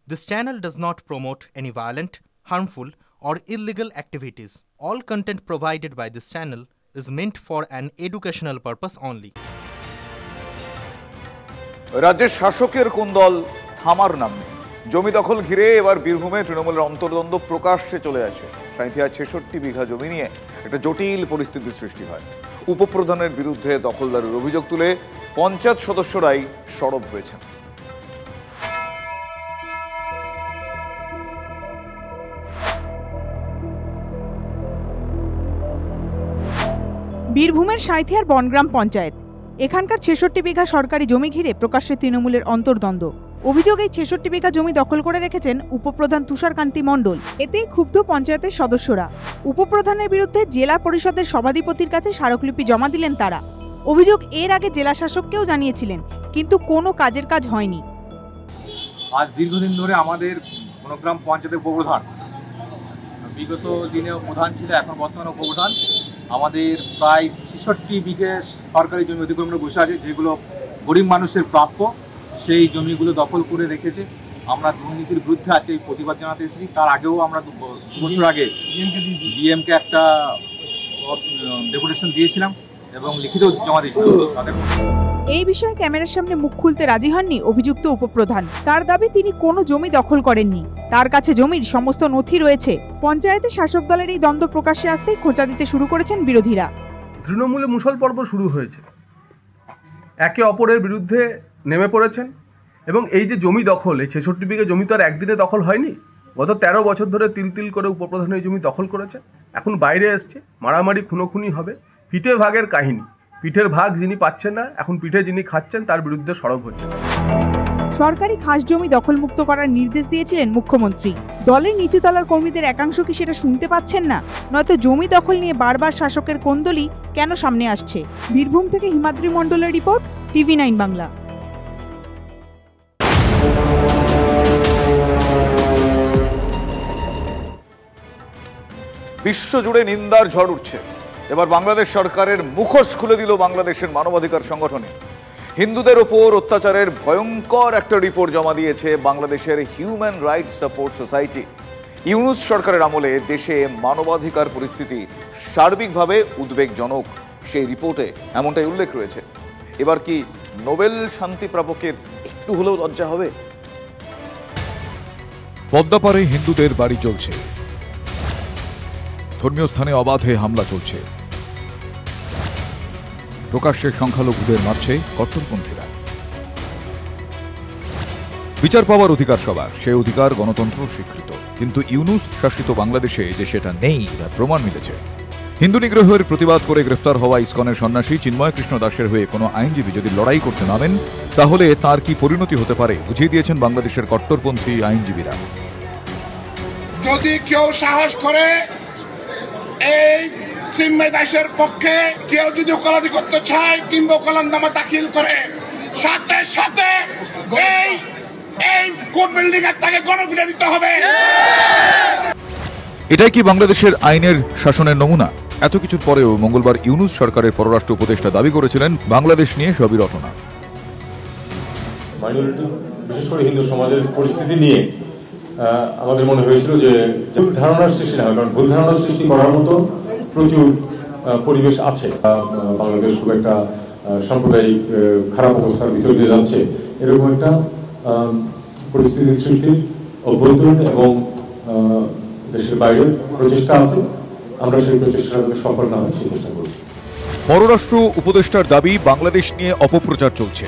This channel does not promote any violent, harmful, or illegal activities. All content provided by this channel is meant for an educational purpose only. রাজ্যের শাসকের কোন দল থামার নাম নেই। জমি দখল ঘিরে এবার বীরভূমে তৃণমূলের অন্তর্দ্বন্দ্ব প্রকাশ্যে চলে আসে। সাঁইথিয়ায় ৬৬ বিঘা জমি নিয়ে একটা জটিল পরিস্থিতির সৃষ্টি হয়। উপপ্রধানের বিরুদ্ধে দখলদারের অভিযোগ তুলে পঞ্চায়েত সদস্যরাই সরব হয়েছেন। বীরভূমের সাঁইথিয়ার বনগ্রাম পঞ্চায়েত। এখানকার ৬৬ বিঘা সরকারি জমি ঘিরে প্রকাশ্যে তৃণমূলের অন্তর্দ্বন্দ্ব। অভিযোগ, এই ৬৬ বিঘা জমি দখল করে রেখেছেন উপপ্রধান তুষারকান্তি মণ্ডল। এতেই ক্ষুব্ধ পঞ্চায়েতের সদস্যরা। উপপ্রধানের বিরুদ্ধে জেলা পরিষদের সভাধিপতির কাছে স্মারকলিপি জমা দিলেন তারা। অভিযোগ, এর আগে জেলা শাসককেও জানিয়েছিলেন, কিন্তু কোনো কাজের কাজ হয়নি। আজ দীর্ঘদিন ধরে আমাদের বনগ্রাম পঞ্চায়েতের উপপ্রধান, বিগত দিনে প্রধান ছিল, এখন বর্তমানে উপপ্রধান, আমাদের প্রায় ৬৬ বিঘে সরকারি জমি অধিগ্রহণে বসে আছে, যেগুলো গরিব মানুষের প্রাপ্য। সেই জমিগুলো দখল করে রেখেছে। আমরা দুর্নীতির বিরুদ্ধে আজকে প্রতিবাদ জানাতে এসেছি। তার আগেও আমরা ২ বছর আগে ডিএমকে একটা ডেপুটেশন দিয়েছিলাম এবং লিখিত জমা দিয়েছিলাম তাদের। এই বিষয়ে ক্যামেরার সামনে মুখ খুলতে রাজি হননি অভিযুক্ত উপপ্রধান। তার দাবি, তিনি কোনো জমি দখল করেননি, তার কাছে জমির সমস্ত নথি রয়েছে। পঞ্চায়েতে শাসক দলের এই দ্বন্দ্ব প্রকাশ্যে আসতেই খোঁচা দিতে শুরু করেছেন বিরোধীরা। তৃণমূলে মুষল পর্ব শুরু হয়েছে, একে অপরের বিরুদ্ধে নেমে পড়েছেন। এবং এই যে জমি দখল, এই ৬৬ বিঘা জমি তো আর একদিনে দখল হয়নি। গত ১৩ বছর ধরে তিল তিল করে উপপ্রধান এই জমি দখল করেছে। এখন বাইরে এসছে, মারামারি খুনোখুনি হবে, পিঠে ভাগের কাহিনী। পিঠের ভাগ যিনি পাচ্ছেন না, এখন পিঠে যিনি খাচ্ছেন তার বিরুদ্ধে সরব হচ্ছে। সরকারি খাস জমি দখলমুক্ত করার নির্দেশ দিয়েছিলেন মুখ্যমন্ত্রী। দলের নিচুতলার কর্মীদের একাংশ কি সেটা শুনতে পাচ্ছেন না? নয়তো জমি দখল নিয়ে বারবার শাসকের কোন্দলই কেন সামনে আসছে? বীরভূম থেকে হিমাদ্রি মণ্ডলের রিপোর্ট, TV9 বাংলা। বিশ্বজুড়ে নিন্দার ঝড় উঠছে। এবার বাংলাদেশ সরকারের মুখোশ খুলে দিল বাংলাদেশের মানবাধিকার সংগঠনে। হিন্দুদের ওপর অত্যাচারের ভয়ঙ্কর একটা রিপোর্ট জমা দিয়েছে বাংলাদেশের human rights support society. Yunus সরকারের আমলে দেশে মানবাধিকার পরিস্থিতি সার্বিকভাবে উদ্বেগজনক। সেই রিপোর্টে এমনটাই উল্লেখ রয়েছে। এবার কি নোবেল শান্তি প্রাপকের একটু হলেও লজ্জা হবে? পদ্মাপাড়ে হিন্দুদের বাড়ি চলছে, ধর্মীয় স্থানে অবাধে হামলা চলছে, প্রকাশ্যে সংখ্যালঘুদের মারছে কট্টরপন্থীরা। বিচার পাওয়ার অধিকার সবার, সে অধিকার গণতন্ত্র স্বীকৃত। কিন্তু ইউনূস শাসিত বাংলাদেশে যে সেটা নেই তার প্রমাণ মিলেছে। হিন্দু নিগ্রহের প্রতিবাদ করে গ্রেফতার হওয়া ইসকনের সন্ন্যাসী চিন্ময় কৃষ্ণ দাসের হয়ে কোনো আইনজীবী যদি লড়াই করতে নামেন, তাহলে তার কি পরিণতি হতে পারে বুঝিয়ে দিয়েছেন বাংলাদেশের কট্টরপন্থী আইনজীবীরা। যদি কেউ সাহস করে এই চিন্ময় দাসের পক্ষে কেউ যদি ওকালতি করতে চায় কিংবা ওকালতনামা দাখিল করে, সাথে সাথে এই কোর্ট বিল্ডিং এর তাকে গণফিরে দিতে হবে। এটাই কি বাংলাদেশের আইনের শাসনের নমুনা? এত কিছুর পরেও মঙ্গলবার ইউনূস সরকারের পররাষ্ট্র উপদেষ্টা দাবি করেছিলেন বাংলাদেশ নিয়ে সবই রটনা। মাইনরিটি, বিশেষ করে হিন্দু সমাজের পরিস্থিতি নিয়ে আমাদের মনে হয়েছিল যে ভুল ধারণার সৃষ্টি না হয়, কারণ ভুল ধারণার সৃষ্টি করার মতো প্রচুর পরিবেশ আছে। বাংলাদেশ খুব একটা সাম্প্রদায়িক খারাপ অবস্থার ভিতর দিয়ে যাচ্ছে, এরকম একটা পরিস্থিতি সৃষ্টির অভ্যন্তরীণ এবং দেশের বাইরে প্রচেষ্টা আছে। আমরা সেই প্রচেষ্টা সফল না হয় সেই চেষ্টা করছি। পররাষ্ট্র উপদেষ্টার দাবি, বাংলাদেশ নিয়ে অপপ্রচার চলছে।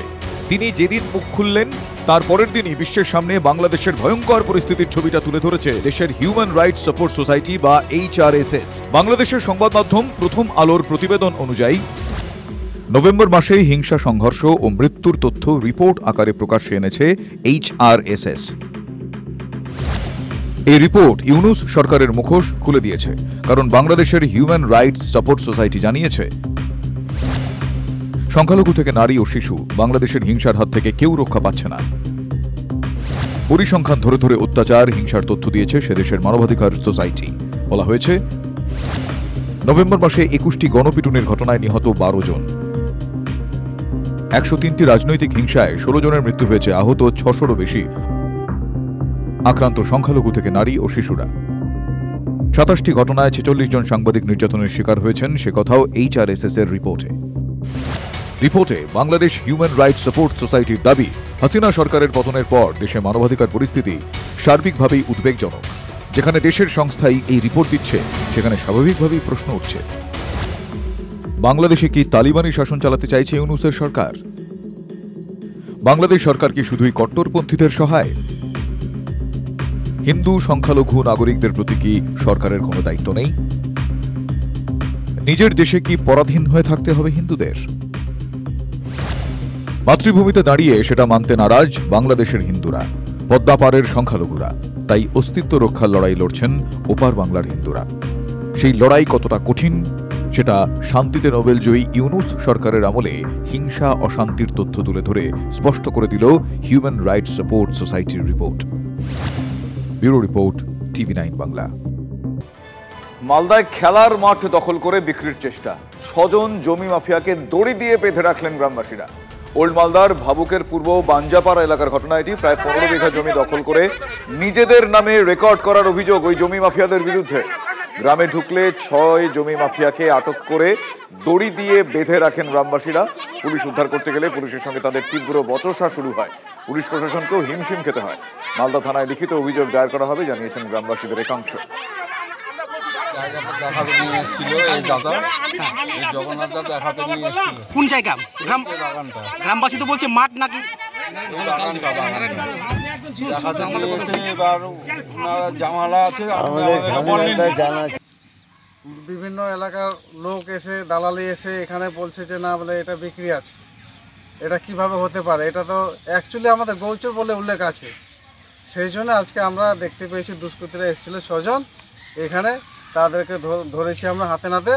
তিনি যেদিন মুখ খুললেন তার পরের দিনই বিশ্বের সামনে বাংলাদেশের ভয়ঙ্কর পরিস্থিতির ছবিটা তুলে ধরেছে দেশের হিউম্যান রাইটস সাপোর্ট সোসাইটি বা HRSS। বাংলাদেশের সংবাদ মাধ্যম প্রথম আলোর প্রতিবেদন অনুযায়ী নভেম্বর মাসেই হিংসা, সংঘর্ষ ও মৃত্যুর তথ্য রিপোর্ট আকারে প্রকাশ্যে এনেছে HRSS। এই রিপোর্ট ইউনূস সরকারের মুখোশ খুলে দিয়েছে, কারণ বাংলাদেশের হিউম্যান রাইটস সাপোর্ট সোসাইটি জানিয়েছে সংখ্যালঘু থেকে নারী ও শিশু বাংলাদেশের হিংসার হাত থেকে কেউ রক্ষা পাচ্ছে না। পরিসংখ্যান ধরে ধরে অত্যাচার, হিংসার তথ্য দিয়েছে সেদেশের মানবাধিকার সোসাইটি। বলা হয়েছে, নভেম্বর মাসে ২১টি গণপিটুনির ঘটনায় নিহত ১২ জন, ১০৩টি রাজনৈতিক হিংসায় ১৬ জনের মৃত্যু হয়েছে, আহত ৬০০রও বেশি। আক্রান্ত সংখ্যালঘু থেকে নারী ও শিশুরা। 27টি ঘটনায় 46 জন সাংবাদিক নির্যাতনের শিকার হয়েছেন, সে কথাও HRSS এর রিপোর্টে বাংলাদেশ হিউম্যান রাইটস সাপোর্ট সোসাইটির দাবি, হাসিনা সরকারের পতনের পর দেশে মানবাধিকার পরিস্থিতি সার্বিকভাবেই উদ্বেগজনক। যেখানে দেশের সংস্থাই এই রিপোর্ট দিচ্ছে, সেখানে স্বাভাবিকভাবেই প্রশ্ন উঠছে, বাংলাদেশে কি তালিবানি শাসন চালাতে চাইছে ইউনূসের সরকার? বাংলাদেশ সরকার কি শুধুই কট্টরপন্থীদের সহায়? হিন্দু সংখ্যালঘু নাগরিকদের প্রতি কি সরকারের কোনো দায়িত্ব নেই? নিজের দেশে কি পরাধীন হয়ে থাকতে হবে হিন্দুদের? মাতৃভূমিতে দাঁড়িয়ে সেটা মানতে নারাজ বাংলাদেশের হিন্দুরা, পদ্মাপাড়ের সংখ্যালঘুরা। তাই অস্তিত্ব রক্ষার লড়াই লড়ছেন ওপার বাংলার হিন্দুরা। সেই লড়াই কতটা কঠিন সেটা শান্তিতে নোবেলজয়ী ইউনূস সরকারের আমলে হিংসা অশান্তির তথ্য তুলে ধরে স্পষ্ট করে দিল হিউম্যান রাইটস সাপোর্ট সোসাইটির report. Bureau report, TV9 Bangla. মালদায় খেলার মাঠ দখল করে বিক্রির চেষ্টা, 6 জন জমি মাফিয়াকে দড়ি দিয়ে বেঁধে রাখলেন গ্রামবাসীরা। ওল্ড মালদার ভাবুকের পূর্ব বাঞ্জাপাড়া এলাকার ঘটনা এটি। প্রায় 15 বিঘা জমি দখল করে নিজেদের নামে রেকর্ড করার অভিযোগ ওই জমি মাফিয়াদের বিরুদ্ধে। গ্রামে ঢুকলে 6 জমি মাফিয়াকে আটক করে দড়ি দিয়ে বেঁধে রাখেন গ্রামবাসীরা। পুলিশ উদ্ধার করতে গেলে পুলিশের সঙ্গে তাদের তীব্র বচসা শুরু হয়। পুলিশ প্রশাসনকেও হিমশিম খেতে হয়। মালদা থানায় লিখিত অভিযোগ দায়ের করা হবে জানিয়েছেন গ্রামবাসীদের একাংশ। কোন জায়গা? গ্রামবাসী তো বলছে মাঠ নাকি। বিভিন্ন এলাকার লোক এসে দালালি এসে এখানে বলছে যে না বলে এটা বিক্রি আছে। এটা কিভাবে হতে পারে? এটা তো অ্যাকচুয়ালি আমাদের গৌচর বলে উল্লেখ আছে। সেই জন্য আজকে আমরা দেখতে পেয়েছি দুষ্কৃতীরা এসেছিল 6 জন, এখানে তাদেরকে ধরেছি আমরা হাতে নাতে।